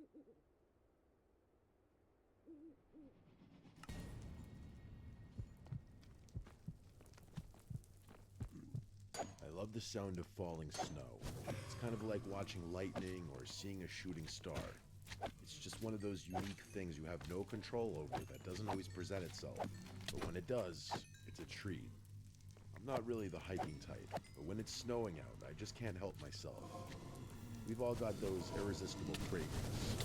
I love the sound of falling snow. It's kind of like watching lightning or seeing a shooting star. It's just one of those unique things you have no control over that doesn't always present itself. But when it does, it's a treat. I'm not really the hiking type, but when it's snowing out, I just can't help myself. We've all got those irresistible cravings.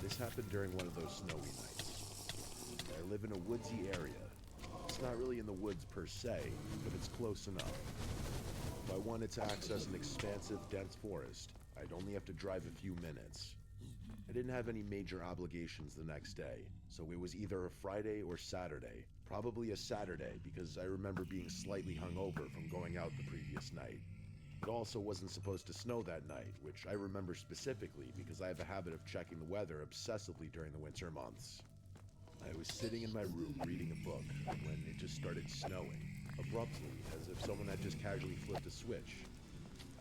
This happened during one of those snowy nights. I live in a woodsy area. It's not really in the woods per se, but it's close enough. If I wanted to access an expansive, dense forest, I'd only have to drive a few minutes. I didn't have any major obligations the next day, so it was either a Friday or Saturday. Probably a Saturday because I remember being slightly hungover from going out the previous night. It also wasn't supposed to snow that night, which I remember specifically because I have a habit of checking the weather obsessively during the winter months. I was sitting in my room reading a book when it just started snowing, abruptly, as if someone had just casually flipped a switch.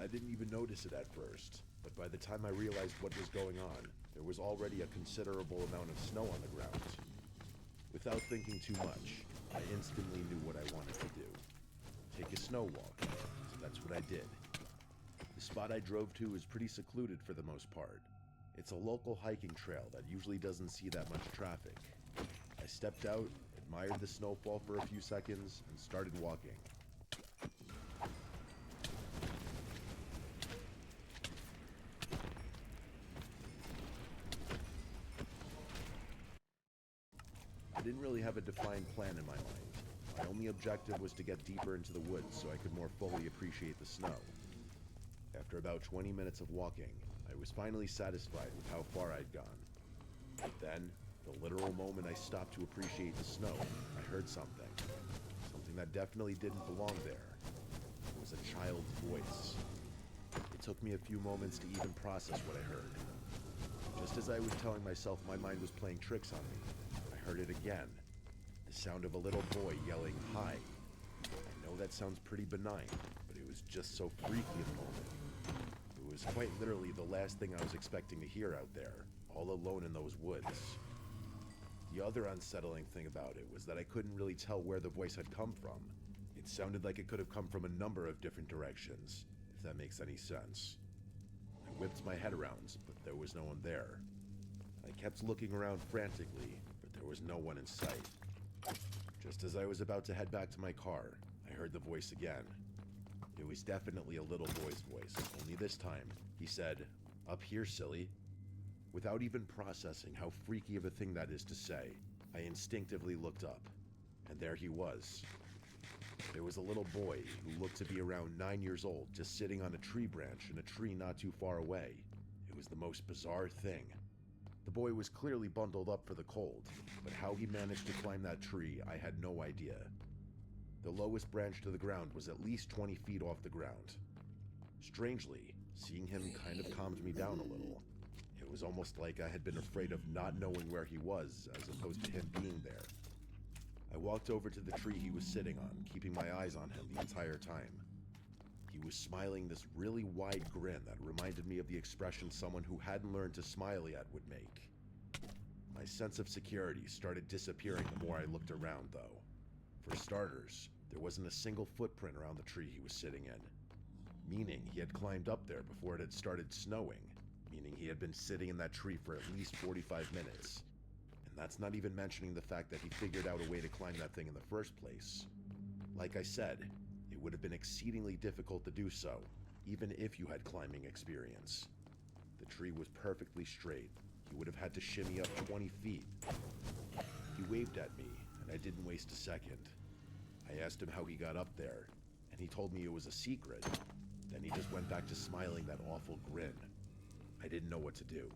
I didn't even notice it at first, but by the time I realized what was going on, there was already a considerable amount of snow on the ground. Without thinking too much, I instantly knew what I wanted to do. Take a snow walk, so that's what I did. The spot I drove to is pretty secluded for the most part. It's a local hiking trail that usually doesn't see that much traffic. I stepped out, admired the snowfall for a few seconds, and started walking. I didn't really have a defined plan in my mind. My only objective was to get deeper into the woods so I could more fully appreciate the snow. After about 20 minutes of walking, I was finally satisfied with how far I'd gone. But then, the literal moment I stopped to appreciate the snow, I heard something. Something that definitely didn't belong there. It was a child's voice. It took me a few moments to even process what I heard. Just as I was telling myself my mind was playing tricks on me, I heard it again. The sound of a little boy yelling, "Hi." I know that sounds pretty benign, but it was just so freaky in the moment. It was quite literally the last thing I was expecting to hear out there, all alone in those woods. The other unsettling thing about it was that I couldn't really tell where the voice had come from. It sounded like it could have come from a number of different directions, if that makes any sense. I whipped my head around, but there was no one there. I kept looking around frantically, but there was no one in sight. Just as I was about to head back to my car, I heard the voice again. It was definitely a little boy's voice, only this time, he said, "Up here, silly." Without even processing how freaky of a thing that is to say, I instinctively looked up, and there he was. There was a little boy who looked to be around 9 years old just sitting on a tree branch in a tree not too far away. It was the most bizarre thing. The boy was clearly bundled up for the cold, but how he managed to climb that tree, I had no idea. The lowest branch to the ground was at least 20 feet off the ground. Strangely, seeing him kind of calmed me down a little. It was almost like I had been afraid of not knowing where he was, as opposed to him being there. I walked over to the tree he was sitting on, keeping my eyes on him the entire time. He was smiling this really wide grin that reminded me of the expression someone who hadn't learned to smile yet would make. My sense of security started disappearing the more I looked around, though. For starters, there wasn't a single footprint around the tree he was sitting in, meaning he had climbed up there before it had started snowing, meaning he had been sitting in that tree for at least 45 minutes. And that's not even mentioning the fact that he figured out a way to climb that thing in the first place. Like I said, it would have been exceedingly difficult to do so, even if you had climbing experience. The tree was perfectly straight. He would have had to shimmy up 20 feet. He waved at me, and I didn't waste a second. I asked him how he got up there, and he told me it was a secret. Then he just went back to smiling that awful grin. I didn't know what to do.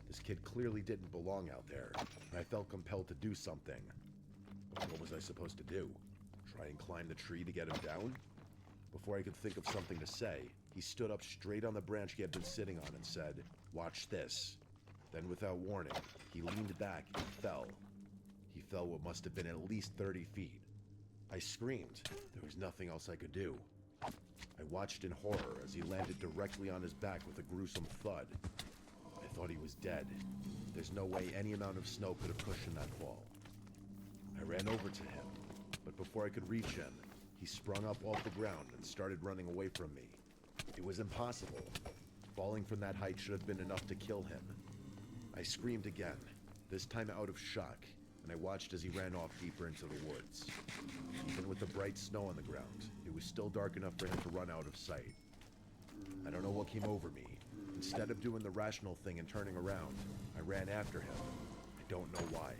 This kid clearly didn't belong out there, and I felt compelled to do something. But what was I supposed to do? Try and climb the tree to get him down? Before I could think of something to say, he stood up straight on the branch he had been sitting on and said, "Watch this." Then without warning, he leaned back and fell. He fell what must have been at least 30 feet. I screamed. There was nothing else I could do. I watched in horror as he landed directly on his back with a gruesome thud. I thought he was dead. There's no way any amount of snow could have cushioned that fall. I ran over to him, but before I could reach him, he sprung up off the ground and started running away from me. It was impossible. Falling from that height should have been enough to kill him. I screamed again, this time out of shock, and I watched as he ran off deeper into the woods. Even with the bright snow on the ground, it was still dark enough for him to run out of sight. I don't know what came over me. Instead of doing the rational thing and turning around, I ran after him. I don't know why.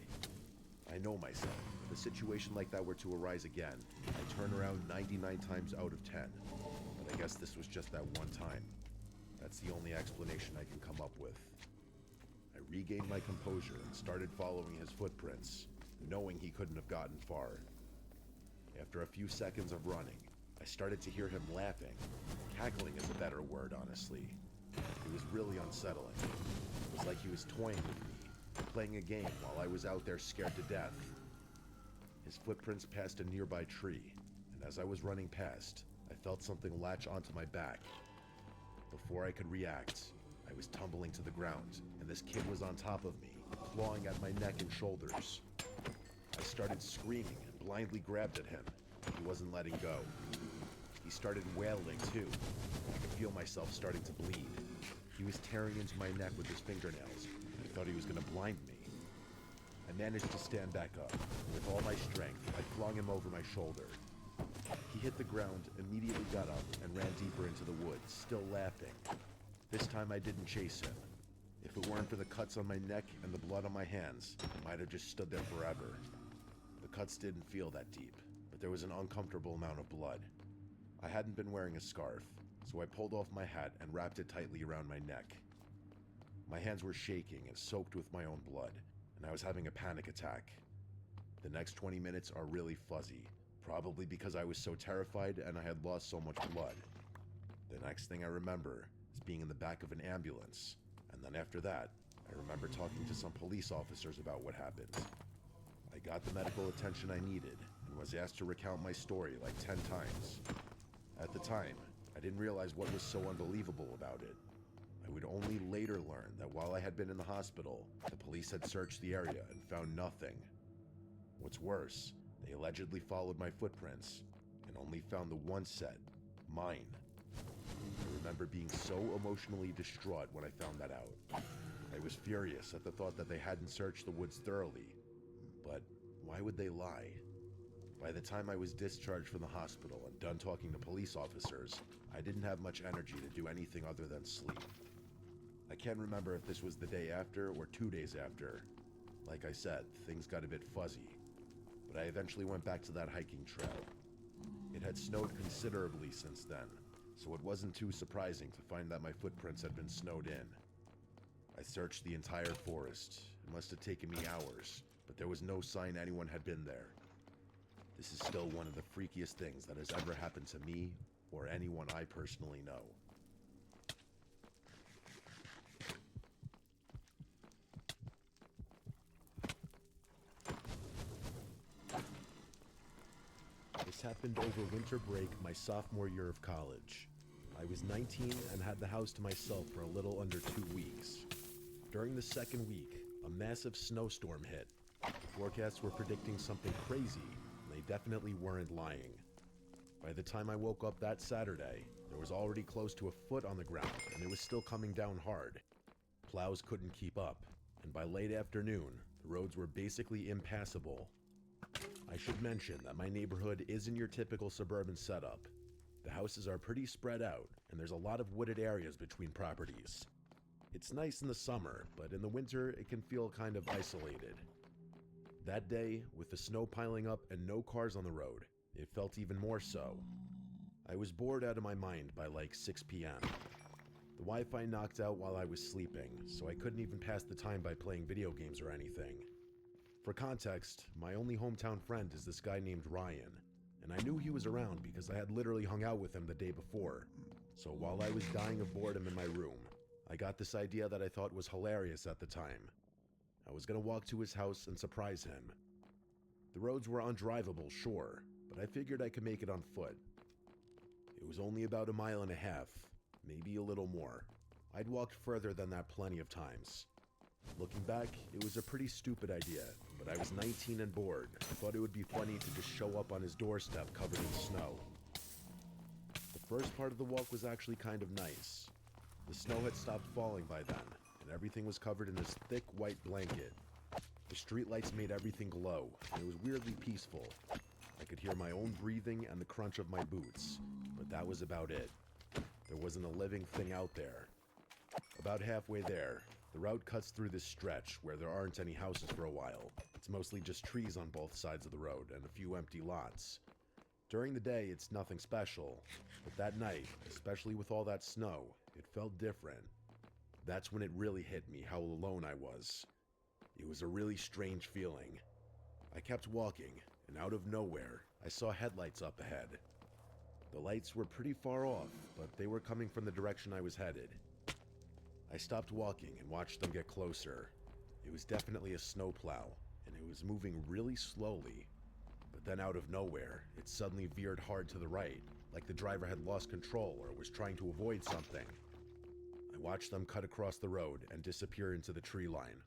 I know myself. If a situation like that were to arise again, I'd turn around 99 times out of 10. But I guess this was just that one time. That's the only explanation I can come up with. I regained my composure and started following his footprints, knowing he couldn't have gotten far. After a few seconds of running, I started to hear him laughing. Cackling is a better word, honestly. It was really unsettling. It was like he was toying with me, playing a game while I was out there scared to death. His footprints passed a nearby tree, and as I was running past, I felt something latch onto my back. Before I could react, I was tumbling to the ground, and this kid was on top of me, clawing at my neck and shoulders. I started screaming and blindly grabbed at him. He wasn't letting go. He started wailing too. I could feel myself starting to bleed. He was tearing into my neck with his fingernails. I thought he was going to blind me. I managed to stand back up. With all my strength, I flung him over my shoulder. He hit the ground, immediately got up, and ran deeper into the woods, still laughing. This time I didn't chase him. If it weren't for the cuts on my neck and the blood on my hands, I might have just stood there forever. The cuts didn't feel that deep, but there was an uncomfortable amount of blood. I hadn't been wearing a scarf, so I pulled off my hat and wrapped it tightly around my neck. My hands were shaking and soaked with my own blood, and I was having a panic attack. The next 20 minutes are really fuzzy, probably because I was so terrified and I had lost so much blood. The next thing I remember is being in the back of an ambulance, and then after that, I remember talking to some police officers about what happened. I got the medical attention I needed and was asked to recount my story like 10 times. At the time, I didn't realize what was so unbelievable about it. I would only later learn that while I had been in the hospital, the police had searched the area and found nothing. What's worse, they allegedly followed my footprints and only found the one set, mine. I remember being so emotionally distraught when I found that out. I was furious at the thought that they hadn't searched the woods thoroughly. But why would they lie? By the time I was discharged from the hospital and done talking to police officers, I didn't have much energy to do anything other than sleep. I can't remember if this was the day after or 2 days after. Like I said, things got a bit fuzzy, but I eventually went back to that hiking trail. It had snowed considerably since then, so it wasn't too surprising to find that my footprints had been snowed in. I searched the entire forest. It must have taken me hours, but there was no sign anyone had been there. This is still one of the freakiest things that has ever happened to me or anyone I personally know. This happened over winter break my sophomore year of college. I was 19 and had the house to myself for a little under 2 weeks. During the second week, a massive snowstorm hit. The forecasts were predicting something crazy, and they definitely weren't lying. By the time I woke up that Saturday, there was already close to a foot on the ground, and it was still coming down hard. Plows couldn't keep up, and by late afternoon, the roads were basically impassable. I should mention that my neighborhood isn't your typical suburban setup. The houses are pretty spread out, and there's a lot of wooded areas between properties. It's nice in the summer, but in the winter it can feel kind of isolated. That day, with the snow piling up and no cars on the road, it felt even more so. I was bored out of my mind by like 6 p.m. The Wi-Fi knocked out while I was sleeping, so I couldn't even pass the time by playing video games or anything. For context, my only hometown friend is this guy named Ryan, and I knew he was around because I had literally hung out with him the day before. So while I was dying of boredom in my room, I got this idea that I thought was hilarious at the time. I was gonna walk to his house and surprise him. The roads were undrivable, sure, but I figured I could make it on foot. It was only about 1.5 miles, maybe a little more. I'd walked further than that plenty of times. Looking back, it was a pretty stupid idea, but I was 19 and bored. I thought it would be funny to just show up on his doorstep covered in snow. The first part of the walk was actually kind of nice. The snow had stopped falling by then, and everything was covered in this thick white blanket. The streetlights made everything glow, and it was weirdly peaceful. I could hear my own breathing and the crunch of my boots, but that was about it. There wasn't a living thing out there. About halfway there, the route cuts through this stretch where there aren't any houses for a while. It's mostly just trees on both sides of the road and a few empty lots. During the day, it's nothing special, but that night, especially with all that snow, it felt different. That's when it really hit me how alone I was. It was a really strange feeling. I kept walking, and out of nowhere, I saw headlights up ahead. The lights were pretty far off, but they were coming from the direction I was headed. I stopped walking and watched them get closer. It was definitely a snowplow, and it was moving really slowly. But then out of nowhere, it suddenly veered hard to the right, like the driver had lost control or was trying to avoid something. I watched them cut across the road and disappear into the tree line.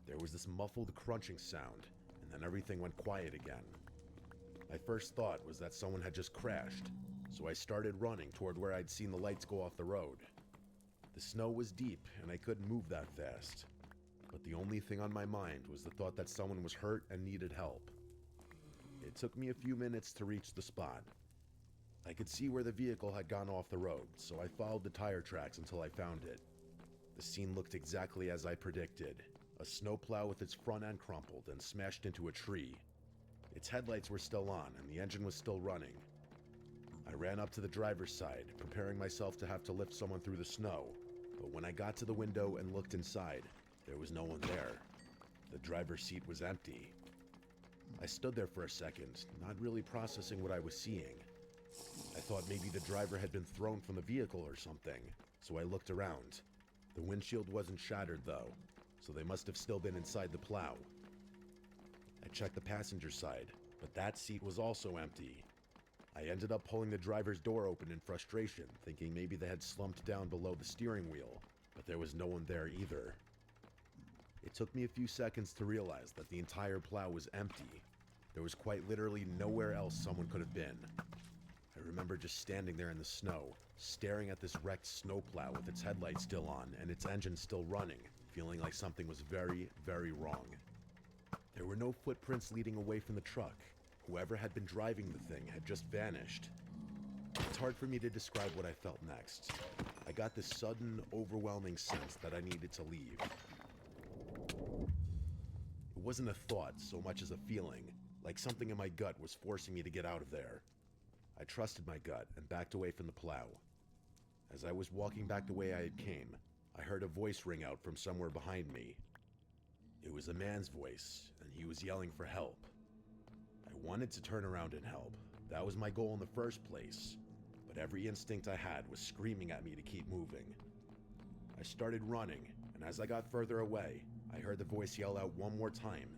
There was this muffled crunching sound, and then everything went quiet again. My first thought was that someone had just crashed, so I started running toward where I'd seen the lights go off the road. The snow was deep, and I couldn't move that fast. But the only thing on my mind was the thought that someone was hurt and needed help. It took me a few minutes to reach the spot. I could see where the vehicle had gone off the road, so I followed the tire tracks until I found it. The scene looked exactly as I predicted. A snowplow with its front end crumpled and smashed into a tree. Its headlights were still on, and the engine was still running. I ran up to the driver's side, preparing myself to have to lift someone through the snow, but when I got to the window and looked inside, there was no one there. The driver's seat was empty. I stood there for a second, not really processing what I was seeing. I thought maybe the driver had been thrown from the vehicle or something, so I looked around. The windshield wasn't shattered though, so they must have still been inside the plow. I checked the passenger side, but that seat was also empty. I ended up pulling the driver's door open in frustration, thinking maybe they had slumped down below the steering wheel, but there was no one there either. It took me a few seconds to realize that the entire plow was empty. There was quite literally nowhere else someone could have been. I remember just standing there in the snow, staring at this wrecked snowplow with its headlights still on and its engine still running, feeling like something was very, very wrong. There were no footprints leading away from the truck. Whoever had been driving the thing had just vanished. It's hard for me to describe what I felt next. I got this sudden, overwhelming sense that I needed to leave. It wasn't a thought so much as a feeling, like something in my gut was forcing me to get out of there. I trusted my gut and backed away from the plow. As I was walking back the way I had came, I heard a voice ring out from somewhere behind me. It was a man's voice, and he was yelling for help. I wanted to turn around and help. That was my goal in the first place. But every instinct I had was screaming at me to keep moving. I started running, and as I got further away, I heard the voice yell out one more time.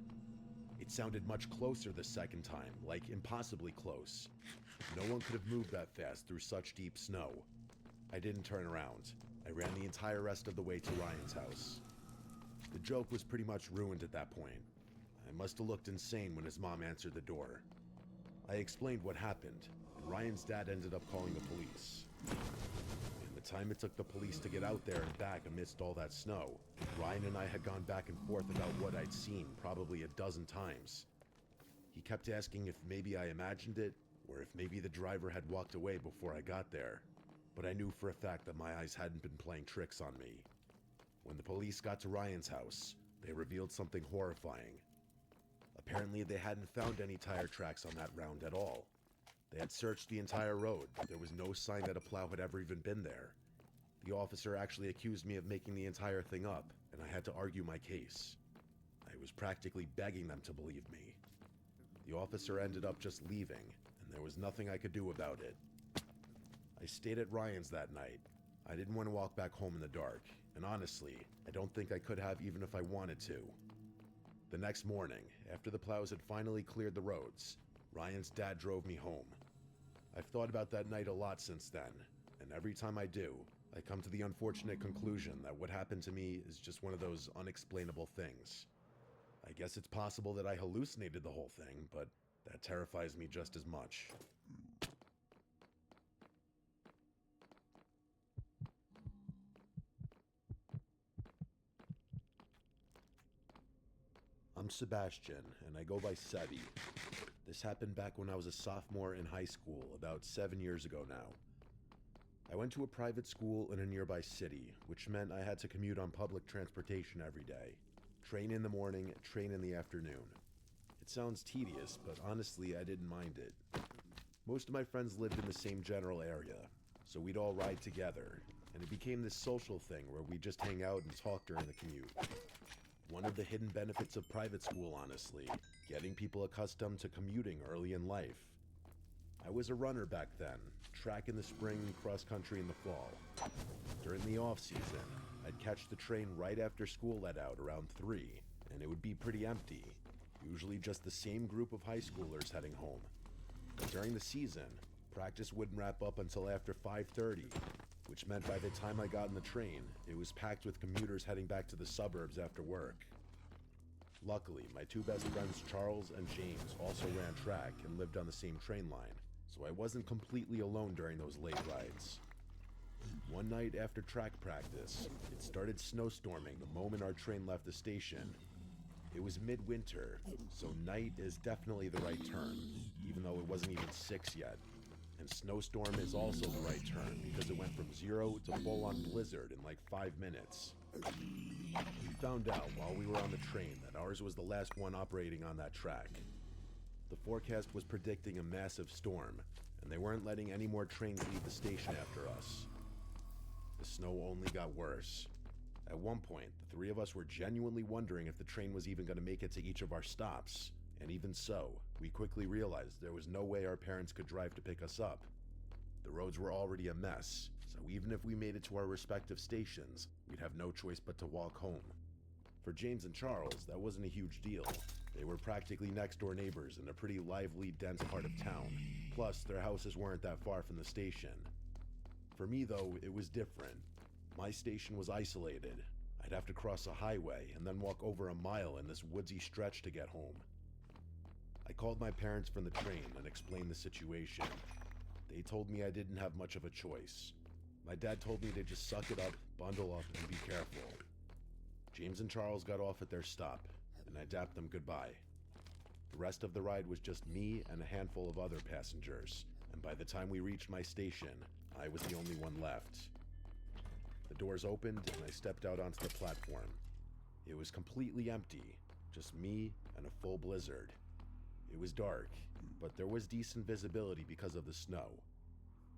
It sounded much closer the second time, like impossibly close. No one could have moved that fast through such deep snow. I didn't turn around. I ran the entire rest of the way to Ryan's house. The joke was pretty much ruined at that point. I must have looked insane when his mom answered the door. I explained what happened, and Ryan's dad ended up calling the police. In the time it took the police to get out there and back amidst all that snow, Ryan and I had gone back and forth about what I'd seen probably a dozen times. He kept asking if maybe I imagined it, or if maybe the driver had walked away before I got there. But I knew for a fact that my eyes hadn't been playing tricks on me. When the police got to Ryan's house, they revealed something horrifying. Apparently they hadn't found any tire tracks on that round at all. They had searched the entire road, but there was no sign that a plow had ever even been there. The officer actually accused me of making the entire thing up, and I had to argue my case. I was practically begging them to believe me. The officer ended up just leaving, and there was nothing I could do about it. I stayed at Ryan's that night. I didn't want to walk back home in the dark, and honestly, I don't think I could have even if I wanted to. The next morning, after the plows had finally cleared the roads, Ryan's dad drove me home. I've thought about that night a lot since then, and every time I do, I come to the unfortunate conclusion that what happened to me is just one of those unexplainable things. I guess it's possible that I hallucinated the whole thing, but that terrifies me just as much. I'm Sebastian, and I go by Sebi. This happened back when I was a sophomore in high school, about 7 years ago now. I went to a private school in a nearby city, which meant I had to commute on public transportation every day. Train in the morning, train in the afternoon. It sounds tedious, but honestly, I didn't mind it. Most of my friends lived in the same general area, so we'd all ride together, and it became this social thing where we'd just hang out and talk during the commute. One of the hidden benefits of private school, honestly, getting people accustomed to commuting early in life. I was a runner back then, track in the spring, cross country in the fall. During the off season, I'd catch the train right after school let out around 3, and it would be pretty empty, usually just the same group of high schoolers heading home. But during the season, practice wouldn't wrap up until after 5:30, which meant by the time I got in the train, it was packed with commuters heading back to the suburbs after work. Luckily, my two best friends Charles and James also ran track and lived on the same train line, so I wasn't completely alone during those late rides. One night after track practice, it started snowstorming the moment our train left the station. It was midwinter, so night is definitely the right term, even though it wasn't even 6 yet. And snowstorm is also the right term because it went from 0 to full-on blizzard in like 5 minutes. We found out while we were on the train that ours was the last one operating on that track. The forecast was predicting a massive storm, and they weren't letting any more trains leave the station after us. The snow only got worse. At one point, the three of us were genuinely wondering if the train was even going to make it to each of our stops. And even so, we quickly realized there was no way our parents could drive to pick us up. The roads were already a mess, so even if we made it to our respective stations, we'd have no choice but to walk home. For James and Charles, that wasn't a huge deal. They were practically next-door neighbors in a pretty lively, dense part of town. Plus, their houses weren't that far from the station. For me, though, it was different. My station was isolated. I'd have to cross a highway and then walk over a mile in this woodsy stretch to get home. I called my parents from the train and explained the situation. They told me I didn't have much of a choice. My dad told me to just suck it up, bundle up, and be careful. James and Charles got off at their stop, and I dapped them goodbye. The rest of the ride was just me and a handful of other passengers, and by the time we reached my station, I was the only one left. The doors opened, and I stepped out onto the platform. It was completely empty, just me and a full blizzard. It was dark, but there was decent visibility because of the snow.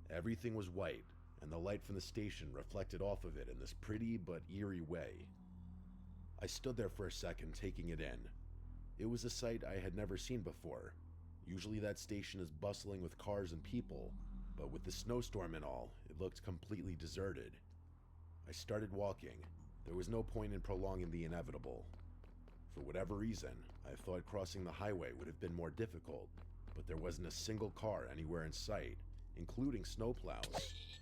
Everything was white, and the light from the station reflected off of it in this pretty but eerie way. I stood there for a second, taking it in. It was a sight I had never seen before. Usually that station is bustling with cars and people, but with the snowstorm and all, it looked completely deserted. I started walking. There was no point in prolonging the inevitable. For whatever reason, I thought crossing the highway would have been more difficult, but there wasn't a single car anywhere in sight, including snowplows.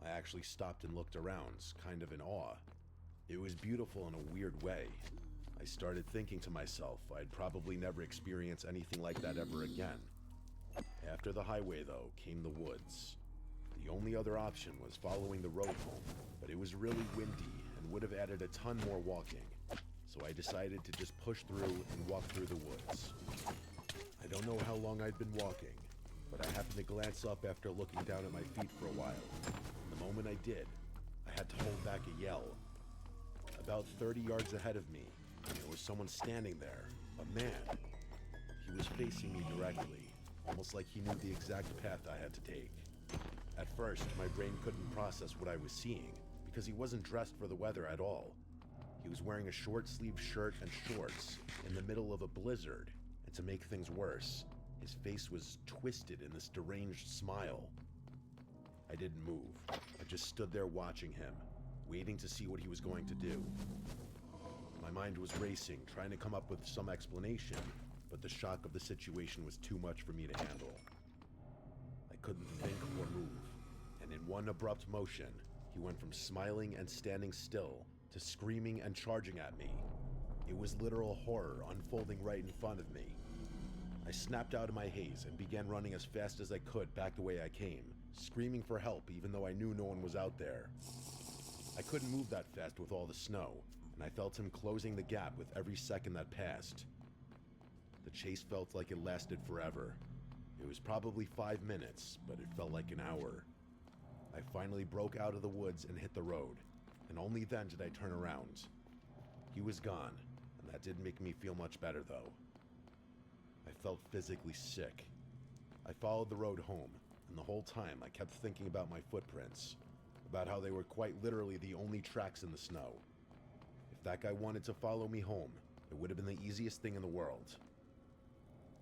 I actually stopped and looked around, kind of in awe. It was beautiful in a weird way. I started thinking to myself I'd probably never experience anything like that ever again. After the highway, though, came the woods. The only other option was following the road home, but it was really windy and would have added a ton more walking. So I decided to just push through and walk through the woods. I don't know how long I'd been walking, but I happened to glance up after looking down at my feet for a while. The moment I did, I had to hold back a yell. About 30 yards ahead of me, there was someone standing there, a man. He was facing me directly, almost like he knew the exact path I had to take. At first, my brain couldn't process what I was seeing, because he wasn't dressed for the weather at all. He was wearing a short-sleeved shirt and shorts in the middle of a blizzard, and to make things worse, his face was twisted in this deranged smile. I didn't move. I just stood there watching him, waiting to see what he was going to do. My mind was racing, trying to come up with some explanation, but the shock of the situation was too much for me to handle. I couldn't think or move, and in one abrupt motion, He went from smiling and standing still to screaming and charging at me. It was literal horror unfolding right in front of me. I snapped out of my haze and began running as fast as I could back the way I came, screaming for help even though I knew no one was out there. I couldn't move that fast with all the snow, and I felt him closing the gap with every second that passed. The chase felt like it lasted forever. It was probably 5 minutes, but it felt like an hour. I finally broke out of the woods and hit the road, and only then did I turn around. He was gone, and that didn't make me feel much better though. I felt physically sick. I followed the road home, and the whole time I kept thinking about my footprints, about how they were quite literally the only tracks in the snow. If that guy wanted to follow me home, it would have been the easiest thing in the world.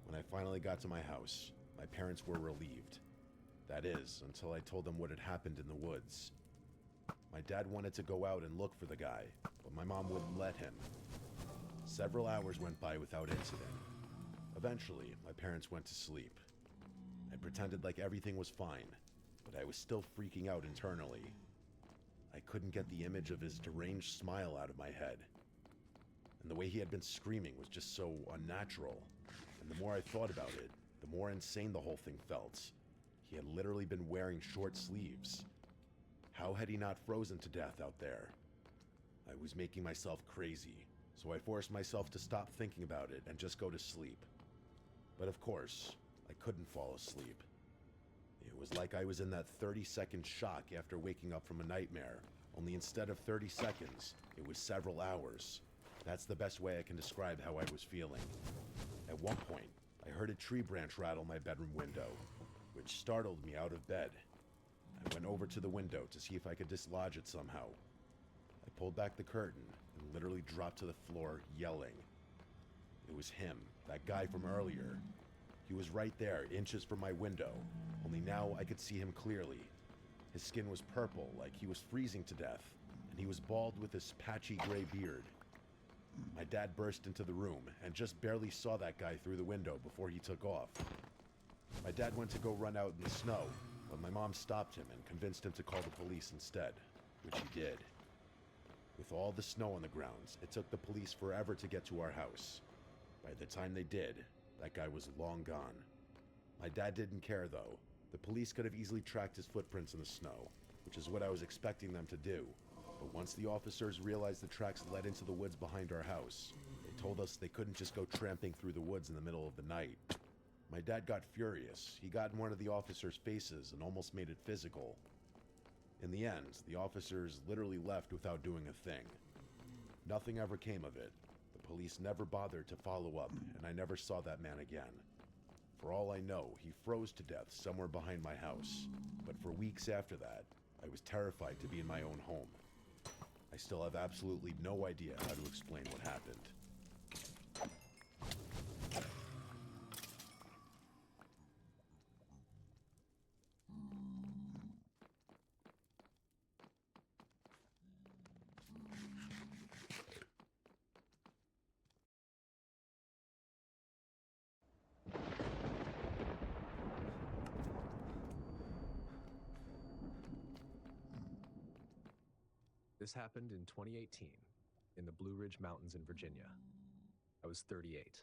When I finally got to my house, my parents were relieved. That is, until I told them what had happened in the woods. My dad wanted to go out and look for the guy, but my mom wouldn't let him. Several hours went by without incident. Eventually, my parents went to sleep. I pretended like everything was fine, but I was still freaking out internally. I couldn't get the image of his deranged smile out of my head. And the way he had been screaming was just so unnatural. And the more I thought about it, the more insane the whole thing felt. He had literally been wearing short sleeves. How had he not frozen to death out there? I was making myself crazy, so I forced myself to stop thinking about it and just go to sleep. But of course, I couldn't fall asleep. It was like I was in that 30-second shock after waking up from a nightmare, only instead of 30 seconds, it was several hours. That's the best way I can describe how I was feeling. At one point, I heard a tree branch rattle my bedroom window, which startled me out of bed. I went over to the window to see if I could dislodge it somehow. I pulled back the curtain and literally dropped to the floor, yelling. It was him, that guy from earlier. He was right there, inches from my window, only now I could see him clearly. His skin was purple, like he was freezing to death, and he was bald with this patchy gray beard. My dad burst into the room and just barely saw that guy through the window before he took off. My dad went to go run out in the snow, but my mom stopped him and convinced him to call the police instead, which he did. With all the snow on the grounds, it took the police forever to get to our house. By the time they did, that guy was long gone. My dad didn't care though. The police could have easily tracked his footprints in the snow, which is what I was expecting them to do. But once the officers realized the tracks led into the woods behind our house, they told us they couldn't just go tramping through the woods in the middle of the night. My dad got furious. He got in one of the officers' faces and almost made it physical. In the end, the officers literally left without doing a thing. Nothing ever came of it. The police never bothered to follow up, and I never saw that man again. For all I know, he froze to death somewhere behind my house. But for weeks after that, I was terrified to be in my own home. I still have absolutely no idea how to explain what happened. This happened in 2018 in the Blue Ridge Mountains in Virginia. I was 38,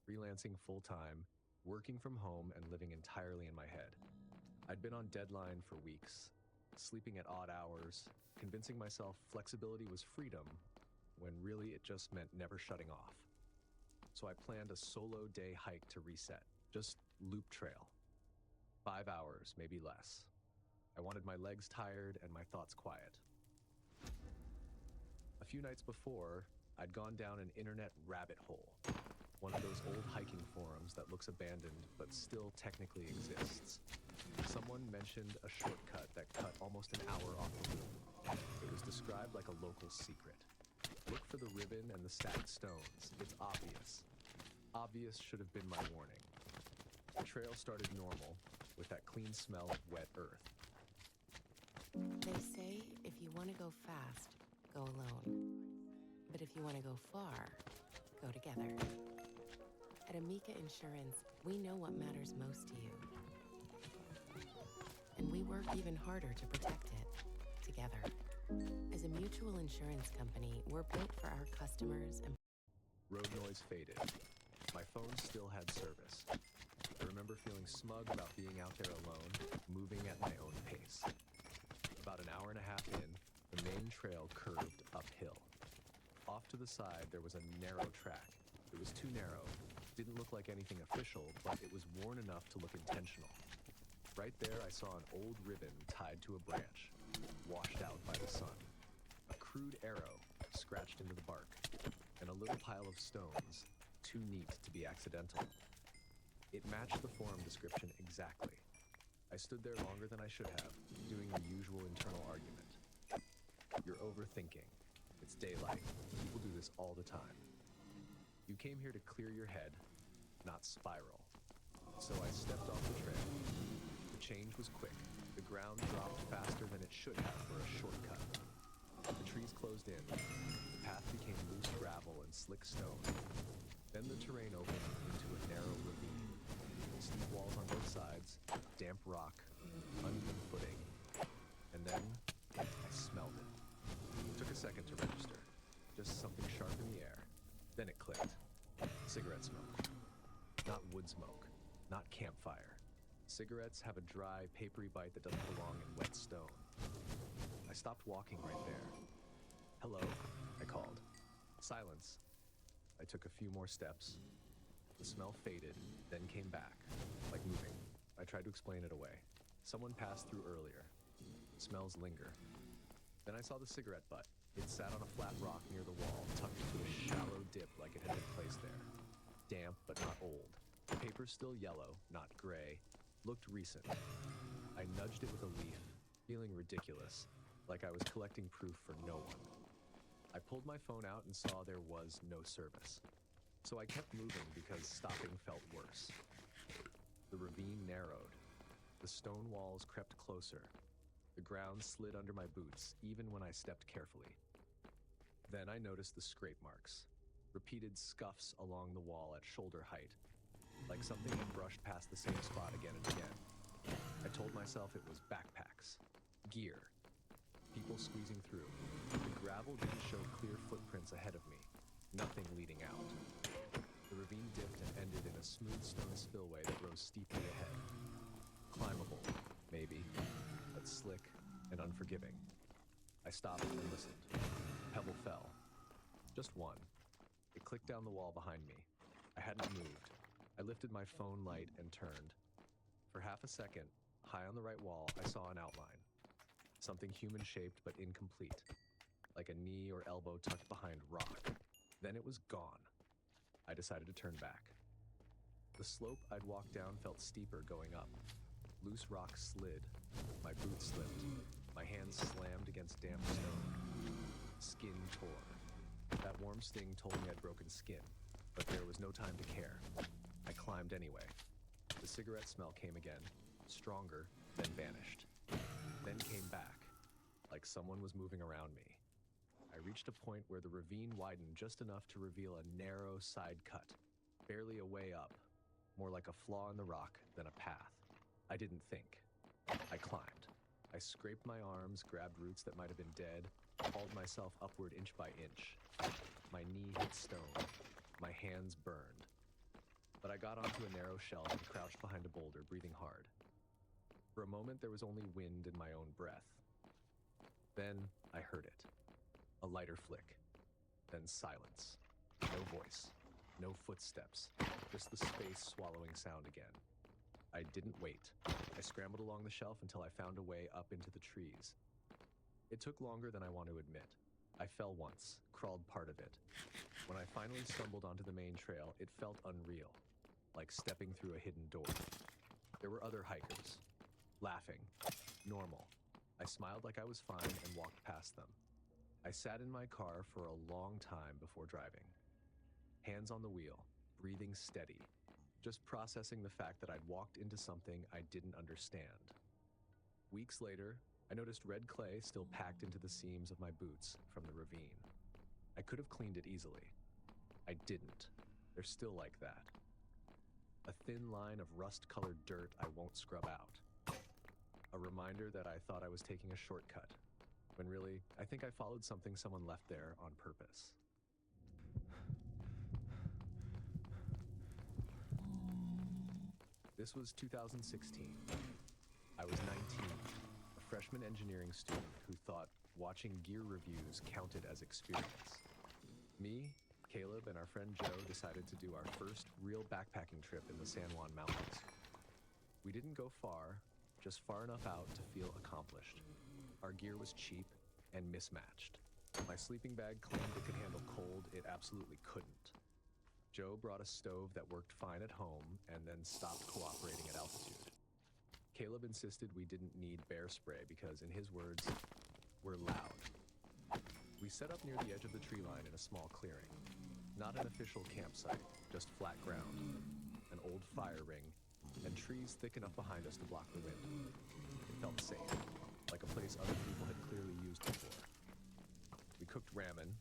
freelancing full-time, working from home and living entirely in my head. I'd been on deadline for weeks, sleeping at odd hours, convincing myself flexibility was freedom when really it just meant never shutting off. So I planned a solo day hike to reset, just loop trail. 5 hours, maybe less. I wanted my legs tired and my thoughts quiet. A few nights before, I'd gone down an internet rabbit hole, one of those old hiking forums that looks abandoned but still technically exists. Someone mentioned a shortcut that cut almost an hour off the route. It was described like a local secret. Look for the ribbon and the stacked stones. It's obvious. Obvious should have been my warning. The trail started normal, with that clean smell of wet earth. They say if you want to go fast, go alone. But if you want to go far, go together. At Amica Insurance, we know what matters most to you. And we work even harder to protect it, together. As a mutual insurance company, we're built for our customers and Road noise faded. My phone still had service. I remember feeling smug about being out there alone, moving at my own pace. About an hour and a half in, the main trail curved uphill. Off to the side, there was a narrow track. It was too narrow. Didn't look like anything official, but it was worn enough to look intentional. Right there, I saw an old ribbon tied to a branch, washed out by the sun. A crude arrow scratched into the bark, and a little pile of stones, too neat to be accidental. It matched the forum description exactly. I stood there longer than I should have, doing the usual internal argument. You're overthinking. It's daylight. People do this all the time. You came here to clear your head, not spiral. So I stepped off the trail. The change was quick. The ground dropped faster than it should have for a shortcut. The trees closed in. The path became loose gravel and slick stone. Then the terrain opened into a narrow ravine. Steep walls on both sides, damp rock, uneven footing. And then I smelled it. It took a second to register. Just something sharp in the air. Then it clicked. Cigarette smoke. Not wood smoke. Not campfire. Cigarettes have a dry, papery bite that doesn't belong in wet stone. I stopped walking right there. Hello, I called. Silence. I took a few more steps. The smell faded, then came back, like moving. I tried to explain it away. Someone passed through earlier. Smells linger. Then I saw the cigarette butt. It sat on a flat rock near the wall, tucked to a shallow dip like it had been placed there. Damp, but not old. The paper's still yellow, not gray. Looked recent. I nudged it with a leaf, feeling ridiculous, like I was collecting proof for no one. I pulled my phone out and saw there was no service. So I kept moving because stopping felt worse. The ravine narrowed. The stone walls crept closer. The ground slid under my boots, even when I stepped carefully. Then I noticed the scrape marks, repeated scuffs along the wall at shoulder height, like something had brushed past the same spot again and again. I told myself it was backpacks, gear, people squeezing through. The gravel didn't show clear footprints ahead of me, nothing leading out. The ravine dipped and ended in a smooth stone spillway that rose steeply ahead. Climbable, maybe, but slick and unforgiving. I stopped and listened. Pebble fell. Just one. It clicked down the wall behind me. I hadn't moved. I lifted my phone light and turned. For half a second, high on the right wall, I saw an outline. Something human-shaped but incomplete, like a knee or elbow tucked behind rock. Then it was gone. I decided to turn back. The slope I'd walked down felt steeper going up. Loose rock slid. My boots slipped. My hands slammed against damp stone. Skin tore. That warm sting told me I'd broken skin, but there was no time to care. I climbed anyway. The cigarette smell came again, stronger, then vanished. Then came back, like someone was moving around me. I reached a point where the ravine widened just enough to reveal a narrow side cut, barely a way up, more like a flaw in the rock than a path. I didn't think. I climbed. I scraped my arms, grabbed roots that might have been dead, hauled myself upward inch by inch. My knee hit stone. My hands burned. But I got onto a narrow shelf and crouched behind a boulder, breathing hard. For a moment, there was only wind in my own breath. Then I heard it. A lighter flick. Then silence. No voice. No footsteps. Just the space swallowing sound again. I didn't wait. I scrambled along the shelf until I found a way up into the trees. It took longer than I want to admit. I fell once, crawled part of it. When I finally stumbled onto the main trail, it felt unreal, like stepping through a hidden door. There were other hikers, laughing, normal. I smiled like I was fine and walked past them. I sat in my car for a long time before driving. Hands on the wheel, breathing steady, just processing the fact that I'd walked into something I didn't understand. Weeks later, I noticed red clay still packed into the seams of my boots from the ravine. I could have cleaned it easily. I didn't. They're still like that. A thin line of rust-colored dirt I won't scrub out. A reminder that I thought I was taking a shortcut, when really, I think I followed something someone left there on purpose. This was 2016. I was 19, a freshman engineering student who thought watching gear reviews counted as experience. Me, Caleb, and our friend Joe decided to do our first real backpacking trip in the San Juan Mountains. We didn't go far, just far enough out to feel accomplished. Our gear was cheap and mismatched. My sleeping bag claimed it could handle cold, it absolutely couldn't. Joe brought a stove that worked fine at home and then stopped cooperating at altitude. Caleb insisted we didn't need bear spray because, in his words, we're loud. We set up near the edge of the tree line in a small clearing. Not an official campsite, just flat ground, an old fire ring, and trees thick enough behind us to block the wind. It felt safe, like a place other people had clearly used before. We cooked ramen.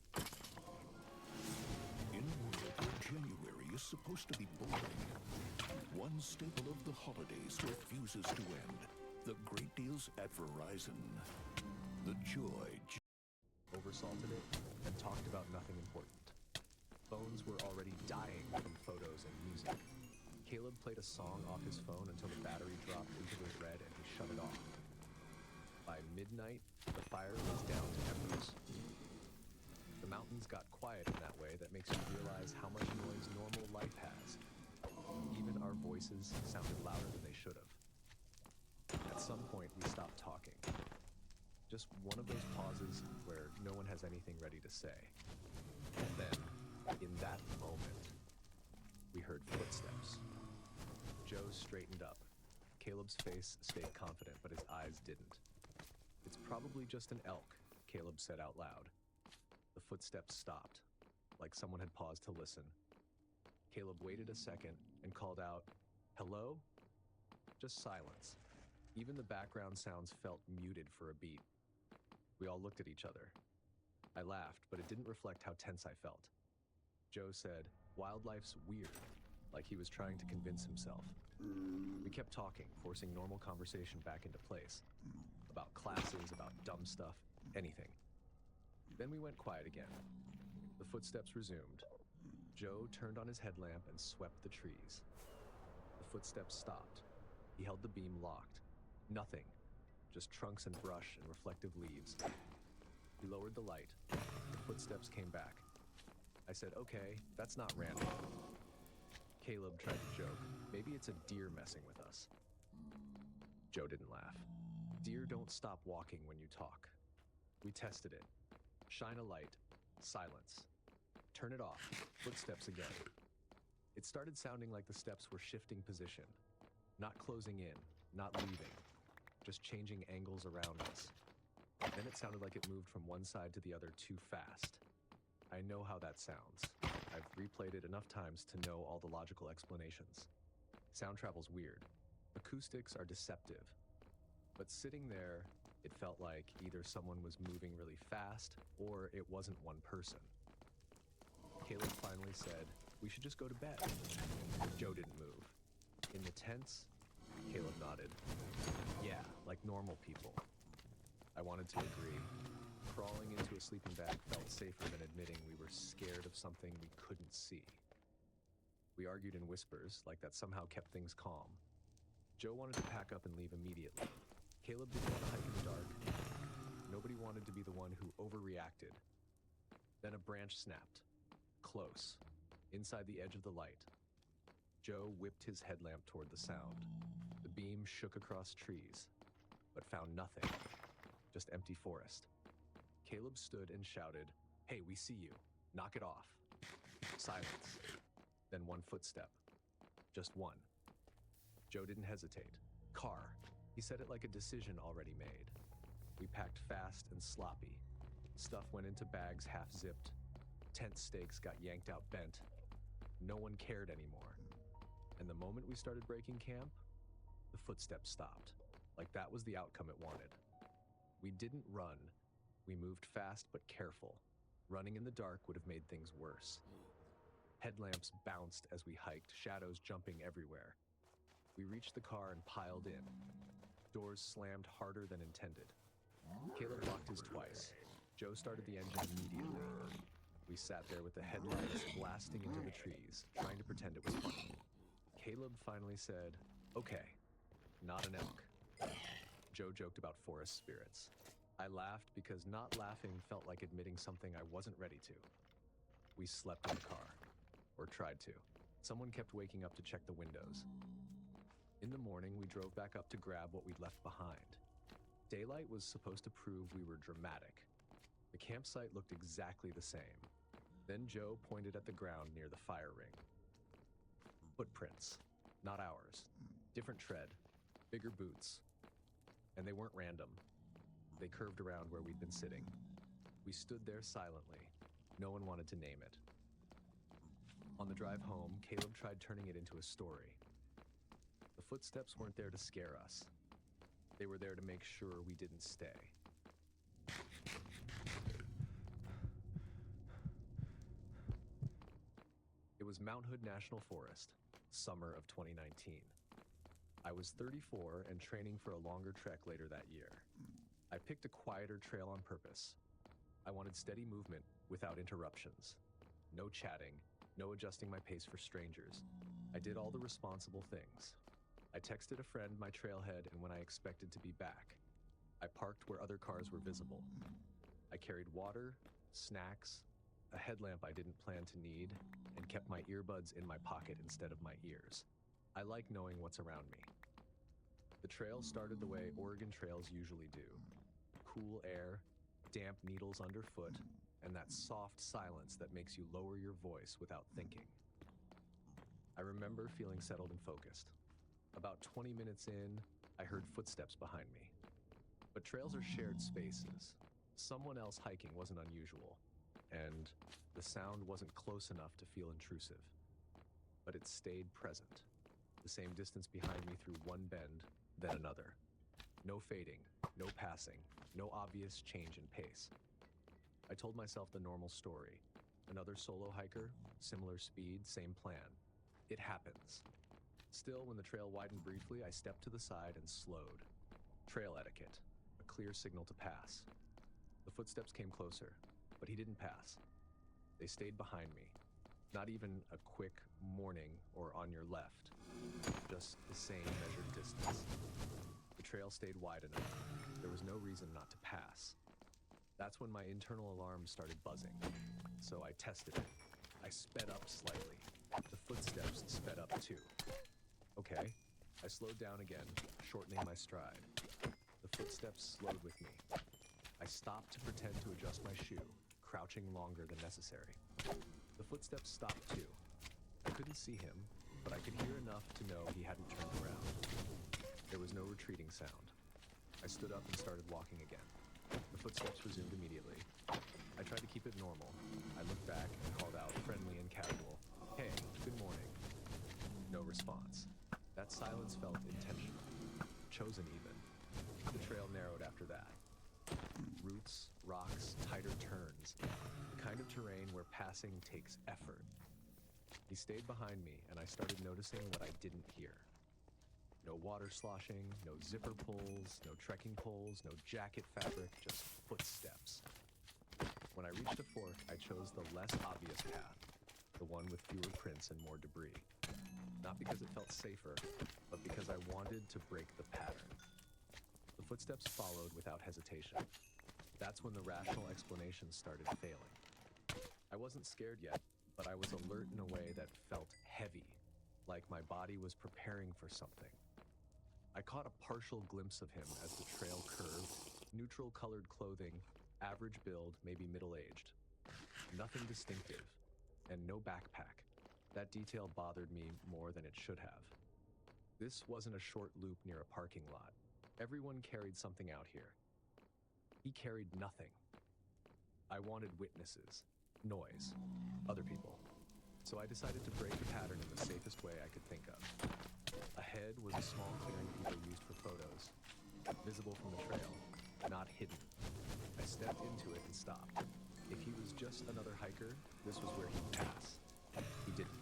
In a world where January is supposed to be boring, one staple of the holidays refuses to end. The great deals at Verizon. The joy. Oversalted it, and talked about nothing important. Phones were already dying from photos and music. Caleb played a song off his phone until the battery dropped into the red and he shut it off. By midnight, the fire was down to embers. The mountains got quiet in that way that makes you realize how much noise normal life has. Even our voices sounded louder than they should have. At some point, we stopped talking. Just one of those pauses where no one has anything ready to say. And then, in that moment, we heard footsteps. Joe straightened up. Caleb's face stayed confident, but his eyes didn't. It's probably just an elk, Caleb said out loud. The footsteps stopped, like someone had paused to listen. Caleb waited a second and called out, "Hello?" Just silence. Even the background sounds felt muted for a beat. We all looked at each other. I laughed, but it didn't reflect how tense I felt. Joe said, "Wildlife's weird," like he was trying to convince himself. We kept talking, forcing normal conversation back into place. About classes, about dumb stuff, anything. Then we went quiet again. The footsteps resumed. Joe turned on his headlamp and swept the trees. The footsteps stopped. He held the beam locked. Nothing. Just trunks and brush and reflective leaves. He lowered the light. The footsteps came back. I said, "Okay, that's not random." Caleb tried to joke. Maybe it's a deer messing with us. Joe didn't laugh. Deer don't stop walking when you talk. We tested it. Shine a light. Silence. Turn it off. Footsteps again. It started sounding like the steps were shifting position. Not closing in, not leaving. Just changing angles around us. Then it sounded like it moved from one side to the other too fast. I know how that sounds. I've replayed it enough times to know all the logical explanations. Sound travel's weird. Acoustics are deceptive. But sitting there, it felt like either someone was moving really fast or it wasn't one person. Caleb finally said, "We should just go to bed." Joe didn't move. In the tents, Caleb nodded. "Yeah, like normal people." I wanted to agree. Crawling into a sleeping bag felt safer than admitting we were scared of something we couldn't see. We argued in whispers, like that somehow kept things calm. Joe wanted to pack up and leave immediately. Caleb didn't want to hike in the dark. Nobody wanted to be the one who overreacted. Then a branch snapped. Close. Inside the edge of the light. Joe whipped his headlamp toward the sound. The beam shook across trees, but found nothing. Just empty forest. Caleb stood and shouted, "Hey, we see you. Knock it off." Silence. Then one footstep. Just one. Joe didn't hesitate. "Car." He said it like a decision already made. We packed fast and sloppy. Stuff went into bags half-zipped. Tent stakes got yanked out bent. No one cared anymore. And the moment we started breaking camp, the footsteps stopped. Like that was the outcome it wanted. We didn't run. We moved fast but careful. Running in the dark would have made things worse. Headlamps bounced as we hiked, shadows jumping everywhere. We reached the car and piled in. Doors slammed harder than intended. Caleb locked his twice. Joe started the engine immediately. We sat there with the headlights blasting into the trees, trying to pretend it was funny. Caleb finally said, "Okay, not an elk." Joe joked about forest spirits. I laughed because not laughing felt like admitting something I wasn't ready to. We slept in the car, or tried to. Someone kept waking up to check the windows. In the morning, we drove back up to grab what we'd left behind. Daylight was supposed to prove we were dramatic. The campsite looked exactly the same. Then Joe pointed at the ground near the fire ring. Footprints, not ours. Different tread, bigger boots. And they weren't random. They curved around where we'd been sitting. We stood there silently. No one wanted to name it. On the drive home, Caleb tried turning it into a story. The footsteps weren't there to scare us. They were there to make sure we didn't stay. It was Mount Hood National Forest, summer of 2019. I was 34 and training for a longer trek later that year. I picked a quieter trail on purpose. I wanted steady movement without interruptions. No chatting, no adjusting my pace for strangers. I did all the responsible things. I texted a friend my trailhead and when I expected to be back. I parked where other cars were visible. I carried water, snacks, a headlamp I didn't plan to need, and kept my earbuds in my pocket instead of my ears. I like knowing what's around me. The trail started the way Oregon trails usually do. Cool air, damp needles underfoot, and that soft silence that makes you lower your voice without thinking. I remember feeling settled and focused. About 20 minutes in, I heard footsteps behind me. But trails are shared spaces. Someone else hiking wasn't unusual, and the sound wasn't close enough to feel intrusive. But it stayed present, the same distance behind me through one bend, then another. No fading, no passing, no obvious change in pace. I told myself the normal story. Another solo hiker, similar speed, same plan. It happens. Still, when the trail widened briefly, I stepped to the side and slowed. Trail etiquette, a clear signal to pass. The footsteps came closer, but he didn't pass. They stayed behind me. Not even a quick morning or on your left. Just the same measured distance. The trail stayed wide enough. There was no reason not to pass. That's when my internal alarm started buzzing. So I tested it. I sped up slightly. The footsteps sped up too. Okay. I slowed down again, shortening my stride. The footsteps slowed with me. I stopped to pretend to adjust my shoe, crouching longer than necessary. The footsteps stopped too. I couldn't see him, but I could hear enough to know he hadn't turned around. There was no retreating sound. I stood up and started walking again. The footsteps resumed immediately. I tried to keep it normal. I looked back and called out, friendly and casual, "Hey, good morning." No response. That silence felt intentional, chosen even. The trail narrowed after that. Roots, rocks, tighter turns. The kind of terrain where passing takes effort. He stayed behind me, and I started noticing what I didn't hear. No water sloshing, no zipper pulls, no trekking poles, no jacket fabric, just footsteps. When I reached a fork, I chose the less obvious path, the one with fewer prints and more debris. Not because it felt safer, but because I wanted to break the pattern. The footsteps followed without hesitation. That's when the rational explanations started failing. I wasn't scared yet, but I was alert in a way that felt heavy, like my body was preparing for something. I caught a partial glimpse of him as the trail curved, neutral-colored clothing, average build, maybe middle-aged. Nothing distinctive, and no backpack. That detail bothered me more than it should have. This wasn't a short loop near a parking lot. Everyone carried something out here. He carried nothing. I wanted witnesses, noise, other people. So I decided to break the pattern in the safest way I could think of. Ahead was a small clearing people used for photos, visible from the trail, not hidden. I stepped into it and stopped. If he was just another hiker, this was where he'd pass. He didn't.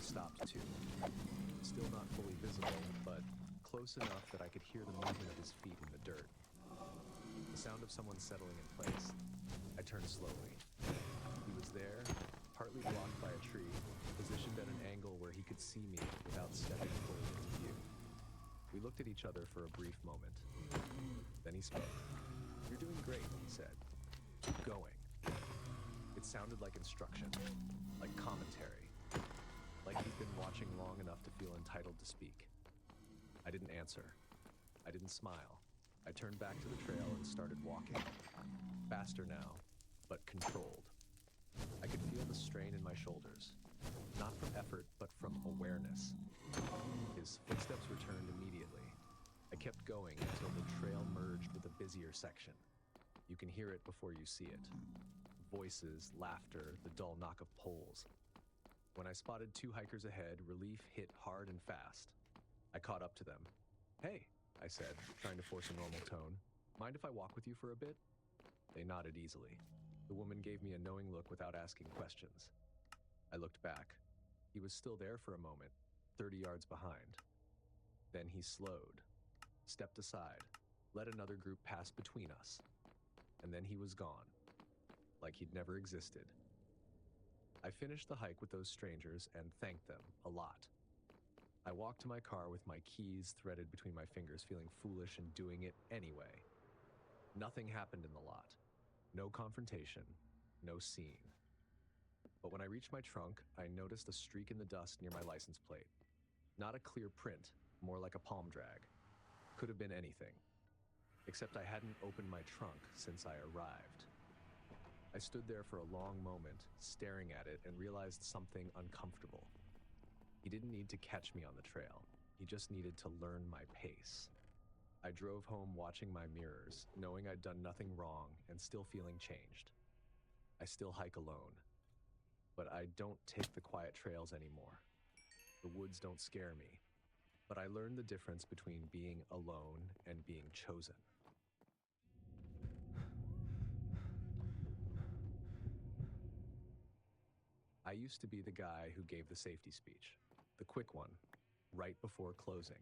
Stopped too. Still not fully visible, but close enough that I could hear the movement of his feet in the dirt. The sound of someone settling in place. I turned slowly. He was there, partly blocked by a tree, positioned at an angle where he could see me without stepping fully into view. We looked at each other for a brief moment. Then he spoke. "You're doing great," he said. "Keep going." It sounded like instruction, like commentary, like he'd been watching long enough to feel entitled to speak. I didn't answer. I didn't smile. I turned back to the trail and started walking. Faster now, but controlled. I could feel the strain in my shoulders, not from effort, but from awareness. His footsteps returned immediately. I kept going until the trail merged with a busier section. You can hear it before you see it. Voices, laughter, the dull knock of poles. When I spotted 2 hikers ahead, relief hit hard and fast. I caught up to them. "Hey," I said, trying to force a normal tone. "Mind if I walk with you for a bit?" They nodded easily. The woman gave me a knowing look without asking questions. I looked back. He was still there for a moment, 30 yards behind. Then he slowed, stepped aside, let another group pass between us. And then he was gone, like he'd never existed. I finished the hike with those strangers and thanked them a lot. I walked to my car with my keys threaded between my fingers, feeling foolish and doing it anyway. Nothing happened in the lot. No confrontation, no scene. But when I reached my trunk, I noticed a streak in the dust near my license plate. Not a clear print, more like a palm drag. Could have been anything. Except I hadn't opened my trunk since I arrived. I stood there for a long moment, staring at it, and realized something uncomfortable. He didn't need to catch me on the trail. He just needed to learn my pace. I drove home watching my mirrors, knowing I'd done nothing wrong and still feeling changed. I still hike alone, but I don't take the quiet trails anymore. The woods don't scare me, but I learned the difference between being alone and being chosen. I used to be the guy who gave the safety speech, the quick one, right before closing.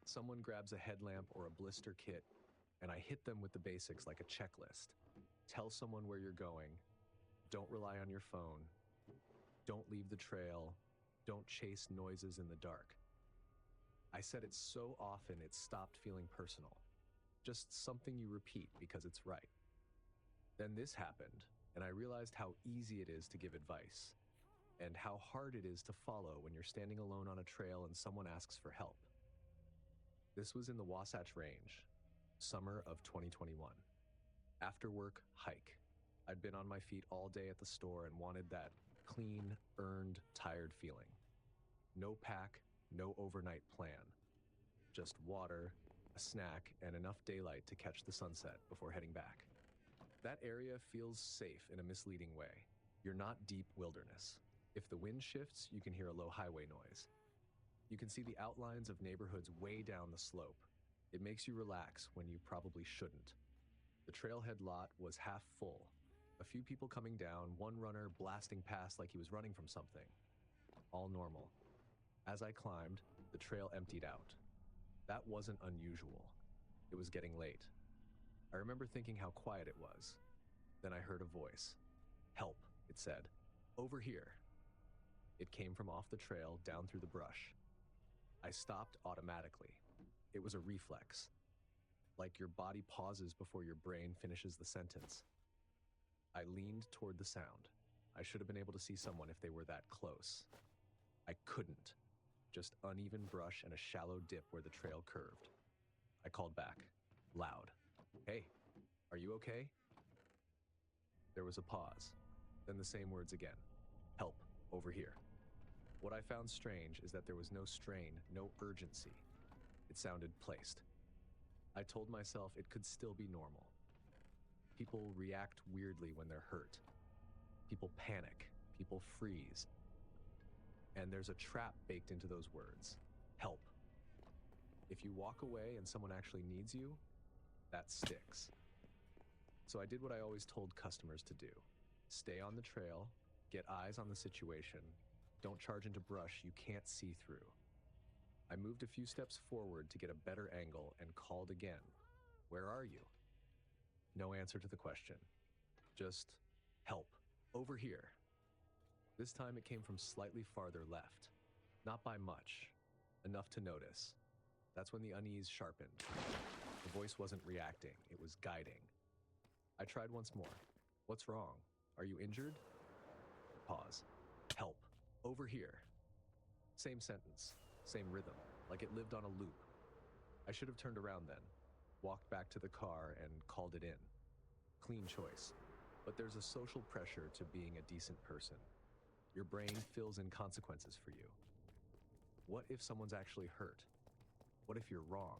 Someone grabs a headlamp or a blister kit, and I hit them with the basics like a checklist. Tell someone where you're going. Don't rely on your phone. Don't leave the trail. Don't chase noises in the dark. I said it so often it stopped feeling personal. Just something you repeat because it's right. Then this happened, and I realized how easy it is to give advice, and how hard it is to follow when you're standing alone on a trail and someone asks for help. This was in the Wasatch Range, summer of 2021. After work, hike. I'd been on my feet all day at the store and wanted that clean, earned, tired feeling. No pack, no overnight plan. Just water, a snack, and enough daylight to catch the sunset before heading back. That area feels safe in a misleading way. You're not deep wilderness. If the wind shifts, you can hear a low highway noise. You can see the outlines of neighborhoods way down the slope. It makes you relax when you probably shouldn't. The trailhead lot was half full. A few people coming down, one runner blasting past like he was running from something. All normal. As I climbed, the trail emptied out. That wasn't unusual. It was getting late. I remember thinking how quiet it was. Then I heard a voice. "Help," it said. "Over here." It came from off the trail, down through the brush. I stopped automatically. It was a reflex. Like your body pauses before your brain finishes the sentence. I leaned toward the sound. I should have been able to see someone if they were that close. I couldn't. Just uneven brush and a shallow dip where the trail curved. I called back, loud. "Hey, are you okay?" There was a pause, then the same words again. "Help, over here." What I found strange is that there was no strain, no urgency. It sounded placed. I told myself it could still be normal. People react weirdly when they're hurt. People panic. People freeze. And there's a trap baked into those words. Help. If you walk away and someone actually needs you, that sticks. So I did what I always told customers to do. Stay on the trail, get eyes on the situation, don't charge into brush you can't see through. I moved a few steps forward to get a better angle and called again. "Where are you?" No answer to the question. Just help. Over here. This time it came from slightly farther left. Not by much. Enough to notice. That's when the unease sharpened. The voice wasn't reacting, it was guiding. I tried once more. What's wrong? Are you injured? Pause. Help. Over here. Same sentence. Same rhythm. Like it lived on a loop. I should have turned around then. Walked back to the car and called it in. Clean choice. But there's a social pressure to being a decent person. Your brain fills in consequences for you. What if someone's actually hurt? What if you're wrong?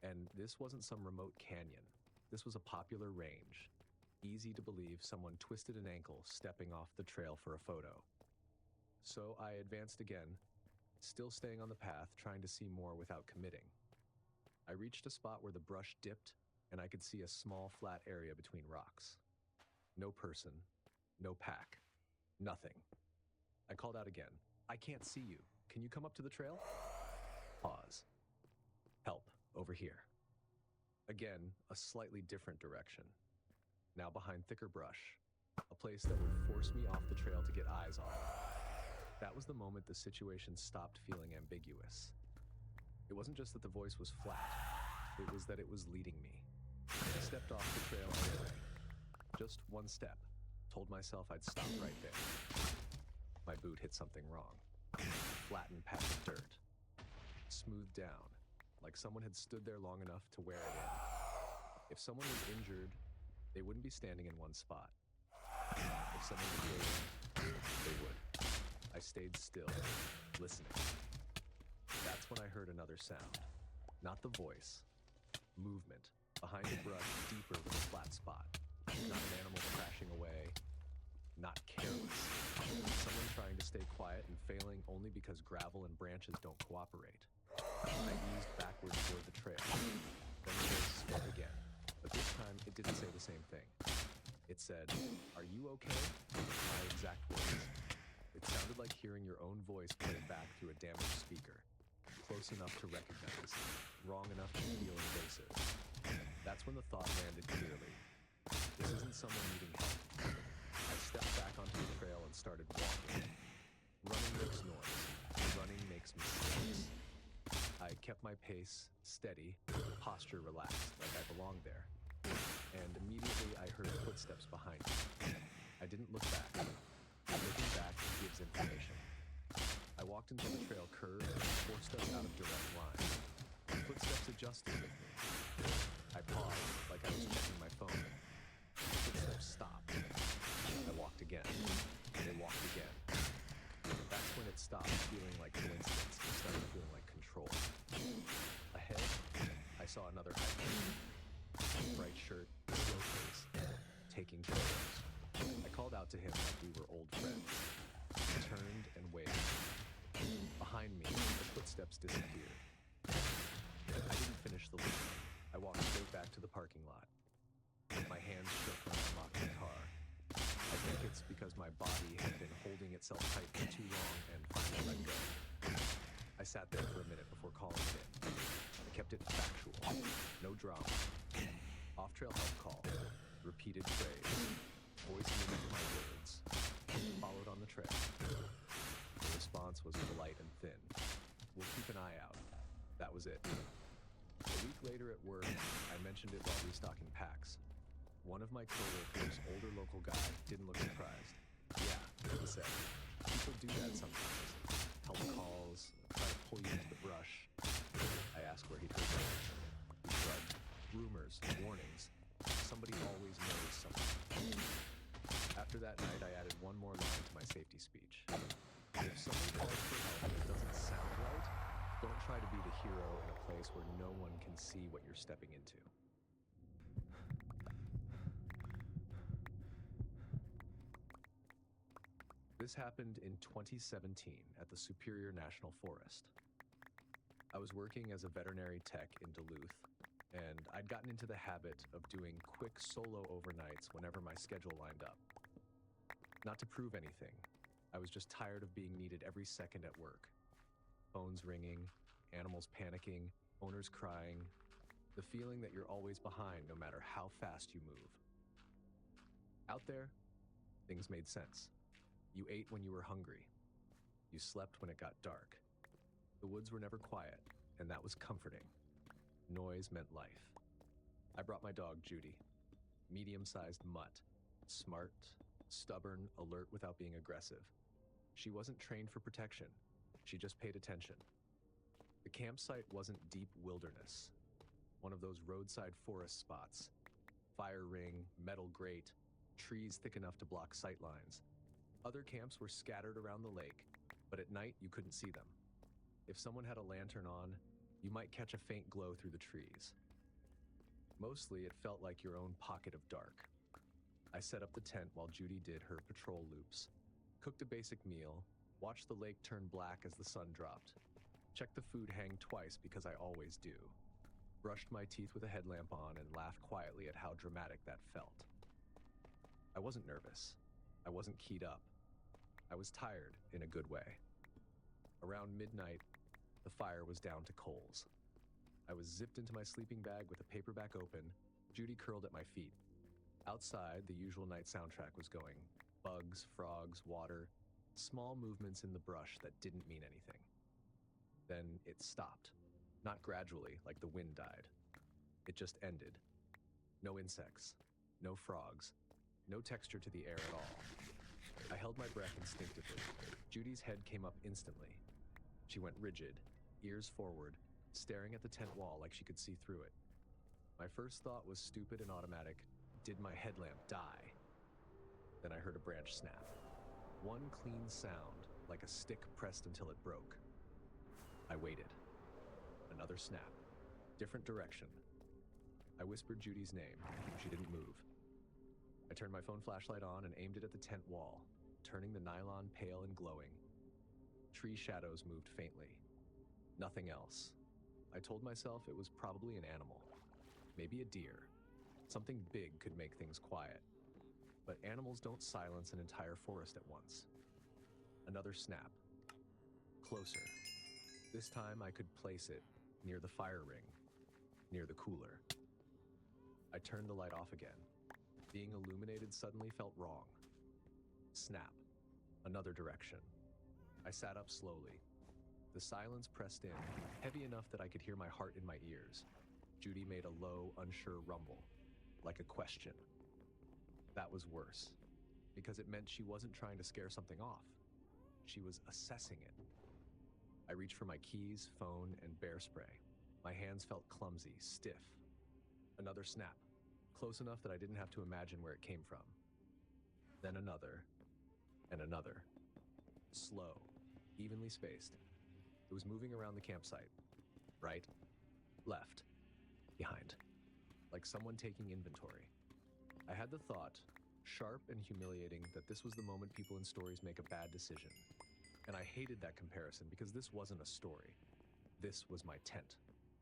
And this wasn't some remote canyon. This was a popular range. Easy to believe someone twisted an ankle stepping off the trail for a photo. So I advanced again, still staying on the path, trying to see more without committing. I reached a spot where the brush dipped, and I could see a small flat area between rocks. No person, no pack, nothing. I called out again. I can't see you. Can you come up to the trail? Pause. Help, over here. Again, a slightly different direction. Now behind thicker brush, a place that would force me off the trail to get eyes on it. That was the moment the situation stopped feeling ambiguous. It wasn't just that the voice was flat, it was that it was leading me. I stepped off the trail anyway. Just one step. Told myself I'd stop right there. My boot hit something wrong. Flattened patch of dirt. Smoothed down, like someone had stood there long enough to wear it in. If someone was injured, they wouldn't be standing in one spot. If someone was waiting, they would. I stayed still, listening. That's when I heard another sound. Not the voice. Movement. Behind the brush, deeper than a flat spot. Not an animal crashing away. Not careless. Someone trying to stay quiet and failing only because gravel and branches don't cooperate. I eased backward toward the trail. Then the voice spoke again. But this time, it didn't say the same thing. It said, "Are you okay?" My exact words. It sounded like hearing your own voice played back through a damaged speaker. Close enough to recognize, wrong enough to feel invasive. That's when the thought landed clearly. This isn't someone needing help. I stepped back onto the trail and started walking. Running makes noise. Running makes mistakes. I kept my pace steady, posture relaxed, like I belonged there. And immediately I heard footsteps behind me. I didn't look back. Looking back gives information. I walked until the trail curved and 4 steps out of direct line. Footsteps adjusted with me. I paused, like I was checking my phone. Footsteps stopped. I walked again. They walked again. That's when it stopped feeling like coincidence and started feeling like control. Ahead, I saw another hiker. Bright shirt, slow pace, taking photos. I called out to him like we were old friends. He turned and waved. Behind me, the footsteps disappeared. I didn't finish the loop. I walked straight back to the parking lot. My hands shook when I unlocked the car. I think it's because my body had been holding itself tight for too long and finally let go. I sat there for a minute before calling it in. I kept it factual, no drama. Off-trail help call, repeated phrase, voice mimicked my words, followed on the trail. The response was polite and thin. We'll keep an eye out. That was it. A week later at work, I mentioned it while restocking packs. One of my coworkers, older local guy, didn't look surprised. Yeah, he said. People do that sometimes. Help calls, try to pull you into the brush. I asked where he'd heard that. He shrugged. Rumors, warnings. Somebody always knows something. After that night, I added one more line to my safety speech. If someone calls for help and it doesn't sound right, don't try to be the hero in a place where no one can see what you're stepping into. This happened in 2017 at the Superior National Forest. I was working as a veterinary tech in Duluth, and I'd gotten into the habit of doing quick solo overnights whenever my schedule lined up. Not to prove anything, I was just tired of being needed every second at work. Phones ringing, animals panicking, owners crying. The feeling that you're always behind no matter how fast you move. Out there, things made sense. You ate when you were hungry. You slept when it got dark. The woods were never quiet, and that was comforting. Noise meant life. I brought my dog, Judy. Medium-sized mutt. Smart, stubborn, alert without being aggressive. She wasn't trained for protection. She just paid attention. The campsite wasn't deep wilderness. One of those roadside forest spots. Fire ring, metal grate, trees thick enough to block sight lines. Other camps were scattered around the lake, but at night you couldn't see them. If someone had a lantern on, you might catch a faint glow through the trees. Mostly it felt like your own pocket of dark. I set up the tent while Judy did her patrol loops, cooked a basic meal, watched the lake turn black as the sun dropped, checked the food hang twice because I always do, brushed my teeth with a headlamp on and laughed quietly at how dramatic that felt. I wasn't nervous. I wasn't keyed up. I was tired in a good way. Around midnight, the fire was down to coals. I was zipped into my sleeping bag with a paperback open, Judy curled at my feet. Outside, the usual night soundtrack was going. Bugs, frogs, water, small movements in the brush that didn't mean anything. Then it stopped. Not gradually, like the wind died. It just ended. No insects, no frogs, no texture to the air at all. I held my breath instinctively. Judy's head came up instantly. She went rigid, ears forward, staring at the tent wall like she could see through it. My first thought was stupid and automatic. Did my headlamp die? Then I heard a branch snap. One clean sound, like a stick pressed until it broke. I waited. Another snap. Different direction. I whispered Judy's name. She didn't move. I turned my phone flashlight on and aimed it at the tent wall, turning the nylon pale and glowing. Tree shadows moved faintly. Nothing else. I told myself it was probably an animal. Maybe a deer. Something big could make things quiet. But animals don't silence an entire forest at once. Another snap. Closer. This time I could place it near the fire ring, near the cooler. I turned the light off again. Being illuminated suddenly felt wrong. Snap. Another direction. I sat up slowly. The silence pressed in, heavy enough that I could hear my heart in my ears. Judy made a low, unsure rumble, like a question. That was worse, because it meant she wasn't trying to scare something off. She was assessing it. I reached for my keys, phone, and bear spray. My hands felt clumsy, stiff. Another snap, close enough that I didn't have to imagine where it came from. Then another, and another. Slow, evenly spaced. It was moving around the campsite. Right, left, behind. Like someone taking inventory. I had the thought, sharp and humiliating, that this was the moment people in stories make a bad decision. And I hated that comparison because this wasn't a story. This was my tent,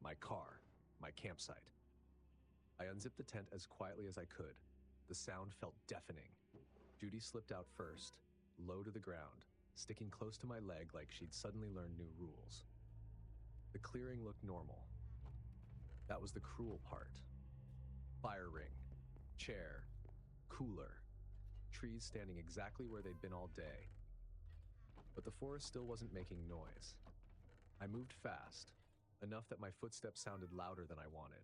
my car, my campsite. I unzipped the tent as quietly as I could. The sound felt deafening. Judy slipped out first, low to the ground, sticking close to my leg like she'd suddenly learned new rules. The clearing looked normal. That was the cruel part. Fire ring, chair, cooler, trees standing exactly where they'd been all day. But the forest still wasn't making noise. I moved fast, enough that my footsteps sounded louder than I wanted.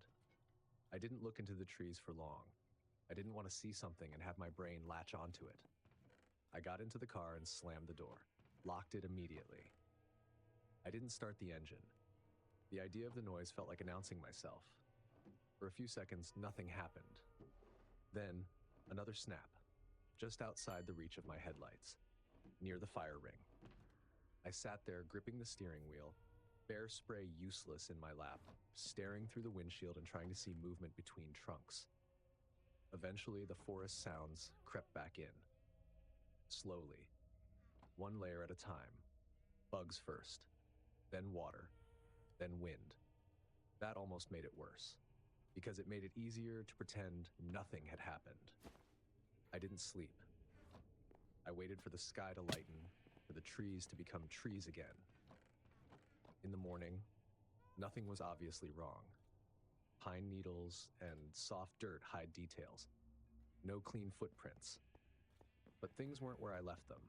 I didn't look into the trees for long. I didn't want to see something and have my brain latch onto it. I got into the car and slammed the door, locked it immediately. I didn't start the engine. The idea of the noise felt like announcing myself. For a few seconds, nothing happened. Then, another snap, just outside the reach of my headlights, near the fire ring. I sat there gripping the steering wheel, bear spray useless in my lap, staring through the windshield and trying to see movement between trunks. Eventually, the forest sounds crept back in. Slowly, one layer at a time. Bugs first, then water, then wind. That almost made it worse, because it made it easier to pretend nothing had happened. I didn't sleep. I waited for the sky to lighten, for the trees to become trees again. In the morning, nothing was obviously wrong. Pine needles and soft dirt hide details. No clean footprints. But things weren't where I left them.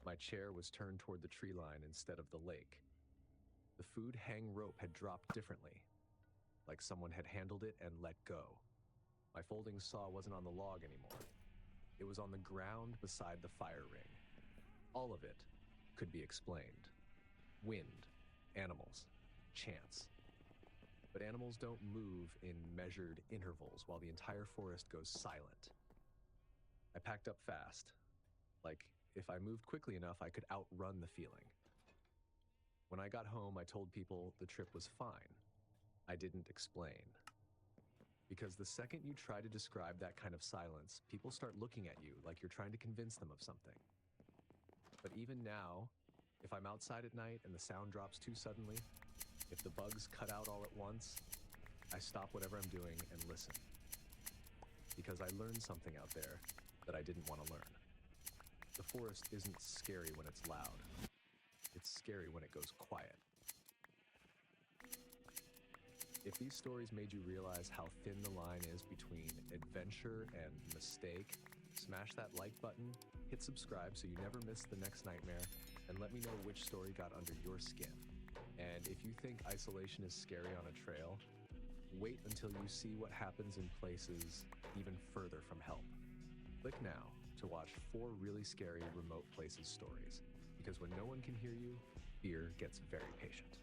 My chair was turned toward the tree line instead of the lake. The food hang rope had dropped differently, like someone had handled it and let go. My folding saw wasn't on the log anymore. It was on the ground beside the fire ring. All of it could be explained. Wind, animals, chance. But animals don't move in measured intervals while the entire forest goes silent. I packed up fast. Like, if I moved quickly enough, I could outrun the feeling. When I got home, I told people the trip was fine. I didn't explain. Because the second you try to describe that kind of silence, people start looking at you like you're trying to convince them of something. But even now, if I'm outside at night and the sound drops too suddenly, if the bugs cut out all at once, I stop whatever I'm doing and listen. Because I learned something out there that I didn't want to learn. The forest isn't scary when it's loud. It's scary when it goes quiet. If these stories made you realize how thin the line is between adventure and mistake, smash that like button, hit subscribe so you never miss the next nightmare, and let me know which story got under your skin. And if you think isolation is scary on a trail, wait until you see what happens in places even further from help. Click now to watch 4 really scary remote places stories, because when no one can hear you, fear gets very patient.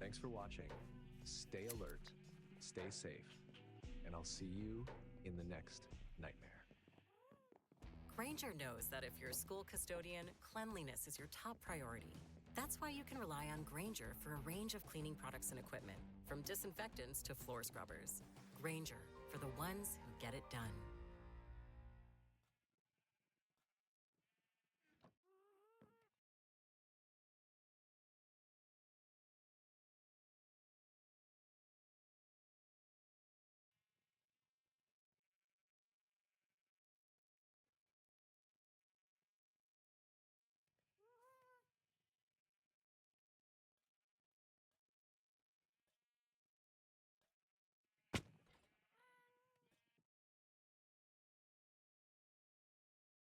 Thanks for watching. Stay alert, stay safe, and I'll see you in the next nightmare. Granger knows that if you're a school custodian, cleanliness is your top priority. That's why you can rely on Granger for a range of cleaning products and equipment, from disinfectants to floor scrubbers. Granger, for the ones who get it done.